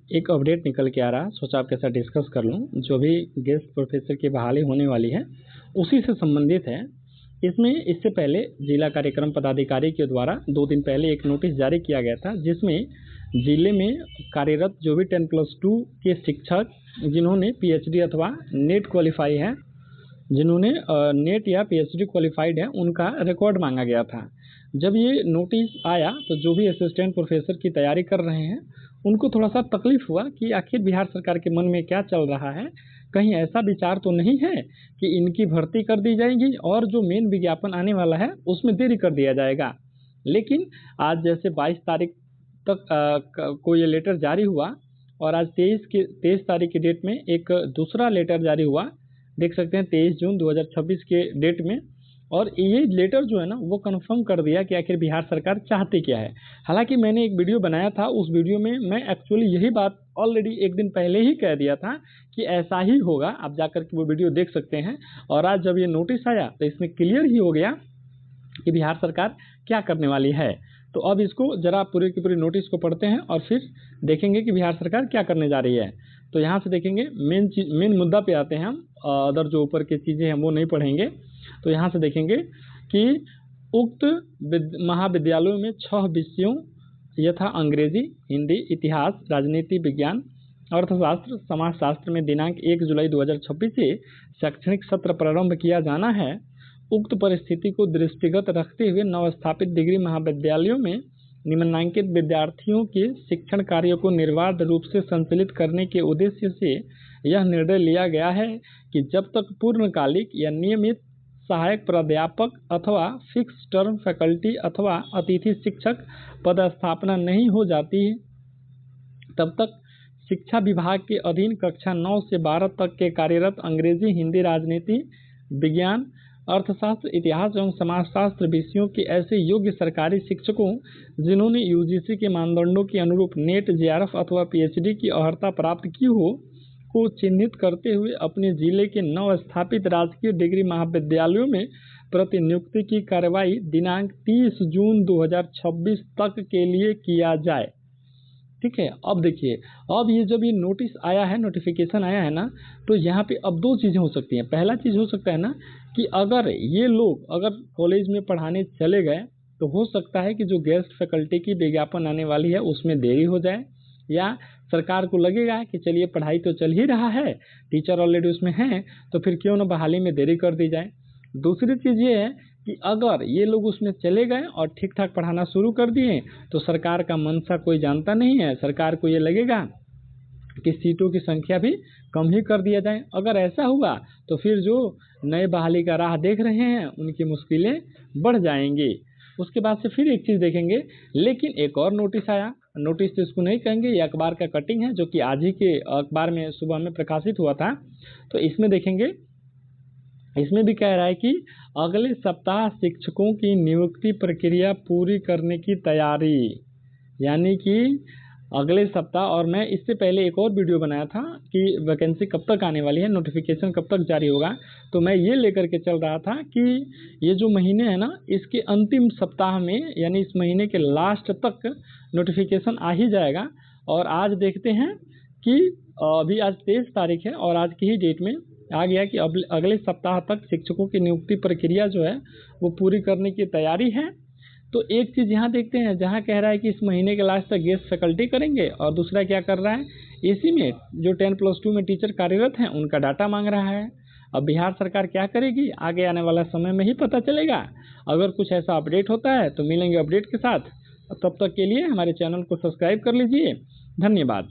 एक अपडेट निकल के आ रहा, सोचा आपके साथ डिस्कस कर लूं। जो भी गेस्ट प्रोफेसर की बहाली होने वाली है उसी से संबंधित है। इसमें इससे पहले जिला कार्यक्रम पदाधिकारी के द्वारा 2 दिन पहले एक नोटिस जारी किया गया था, जिसमें जिले में कार्यरत जो भी 10+2 के शिक्षक जिन्होंने पीएचडी अथवा नेट क्वालिफाई है, जिन्होंने नेट या पीएचडी क्वालिफाइड है, उनका रिकॉर्ड मांगा गया था। जब ये नोटिस आया तो जो भी असिस्टेंट प्रोफेसर की तैयारी कर रहे हैं उनको थोड़ा सा तकलीफ हुआ कि आखिर बिहार सरकार के मन में क्या चल रहा है, कहीं ऐसा विचार तो नहीं है कि इनकी भर्ती कर दी जाएगी और जो मेन विज्ञापन आने वाला है उसमें देरी कर दिया जाएगा। लेकिन आज जैसे 22 तारीख तक को ये लेटर जारी हुआ और आज 23 तारीख की डेट में एक दूसरा लेटर जारी हुआ, देख सकते हैं 23 जून 2026 के डेट में। और ये लेटर जो है ना वो कंफर्म कर दिया कि आखिर बिहार सरकार चाहती क्या है। हालांकि मैंने एक वीडियो बनाया था, उस वीडियो में मैं एक्चुअली यही बात ऑलरेडी एक दिन पहले ही कह दिया था कि ऐसा ही होगा। आप जाकर के वो वीडियो देख सकते हैं। और आज जब ये नोटिस आया तो इसमें क्लियर ही हो गया कि बिहार सरकार क्या करने वाली है। तो अब इसको जरा पूरी की पूरी नोटिस को पढ़ते हैं और फिर देखेंगे कि बिहार सरकार क्या करने जा रही है। तो यहाँ से देखेंगे मेन मुद्दा पे आते हैं हम, अदर जो ऊपर की चीज़ें हैं वो नहीं पढ़ेंगे। तो यहाँ से देखेंगे कि उक्त महाविद्यालयों में 6 विषयों यथा अंग्रेजी, हिंदी, इतिहास, राजनीति विज्ञान, अर्थशास्त्र, समाजशास्त्र में दिनांक 1 जुलाई 2026 से शैक्षणिक सत्र प्रारंभ किया जाना है। उक्त परिस्थिति को दृष्टिगत रखते हुए नवस्थापित डिग्री महाविद्यालयों में निम्नांकित विद्यार्थियों के शिक्षण कार्यों को निर्बाध रूप से संचालित करने के उद्देश्य से यह निर्णय लिया गया है कि जब तक पूर्णकालिक या नियमित सहायक प्राध्यापक अथवा फिक्स टर्म फैकल्टी अथवा अतिथि शिक्षक पदस्थापना नहीं हो जाती है, तब तक शिक्षा विभाग के अधीन कक्षा 9 से 12 तक के कार्यरत अंग्रेजी, हिंदी, राजनीति विज्ञान, अर्थशास्त्र, इतिहास एवं समाजशास्त्र विषयों के ऐसे योग्य सरकारी शिक्षकों जिन्होंने यूजीसी के मानदंडों के अनुरूप नेट, जेआरएफ अथवा पीएचडी की अर्हता प्राप्त की हो को चिन्हित करते हुए अपने जिले के नवस्थापित राजकीय डिग्री महाविद्यालयों में प्रतिनियुक्ति की कार्रवाई दिनांक 30 जून 2026 तक के लिए किया जाए। ठीक है। अब देखिए, अब ये जब ये नोटिस आया है, नोटिफिकेशन आया है ना, तो यहाँ पे अब 2 चीज़ें हो सकती हैं। पहला चीज़ हो सकता है ना कि अगर ये लोग अगर कॉलेज में पढ़ाने चले गए तो हो सकता है कि जो गेस्ट फैकल्टी की विज्ञापन आने वाली है उसमें देरी हो जाए, या सरकार को लगेगा कि चलिए पढ़ाई तो चल ही रहा है, टीचर ऑलरेडी उसमें हैं, तो फिर क्यों ना बहाली में देरी कर दी जाए। दूसरी चीज़ ये है कि अगर ये लोग उसमें चले गए और ठीक ठाक पढ़ाना शुरू कर दिए तो सरकार का मंशा कोई जानता नहीं है, सरकार को ये लगेगा कि सीटों की संख्या भी कम ही कर दिया जाए। अगर ऐसा हुआ तो फिर जो नए बहाली का राह देख रहे हैं उनकी मुश्किलें बढ़ जाएंगी। उसके बाद से फिर एक चीज़ देखेंगे, लेकिन एक और नोटिस आया। नोटिस तो इसको नहीं कहेंगे, ये अखबार का कटिंग है जो कि आज ही के अखबार में सुबह में प्रकाशित हुआ था। तो इसमें देखेंगे, इसमें भी कह रहा है कि अगले सप्ताह शिक्षकों की नियुक्ति प्रक्रिया पूरी करने की तैयारी, यानी कि अगले सप्ताह। और मैं इससे पहले एक और वीडियो बनाया था कि वैकेंसी कब तक आने वाली है, नोटिफिकेशन कब तक जारी होगा। तो मैं ये लेकर के चल रहा था कि ये जो महीने है ना, इसके अंतिम सप्ताह में यानी इस महीने के लास्ट तक नोटिफिकेशन आ ही जाएगा। और आज देखते हैं कि अभी आज 23 तारीख है और आज की ही डेट में आ गया कि अगले सप्ताह तक शिक्षकों की नियुक्ति प्रक्रिया जो है वो पूरी करने की तैयारी है। तो एक चीज़ यहाँ देखते हैं, जहाँ कह रहा है कि इस महीने के लास्ट तक गेस्ट फैकल्टी करेंगे, और दूसरा क्या कर रहा है, इसी में जो 10+2 में टीचर कार्यरत हैं उनका डाटा मांग रहा है। अब बिहार सरकार क्या करेगी आगे आने वाला समय में ही पता चलेगा। अगर कुछ ऐसा अपडेट होता है तो मिलेंगे अपडेट के साथ। तब तक के लिए हमारे चैनल को सब्सक्राइब कर लीजिए। धन्यवाद।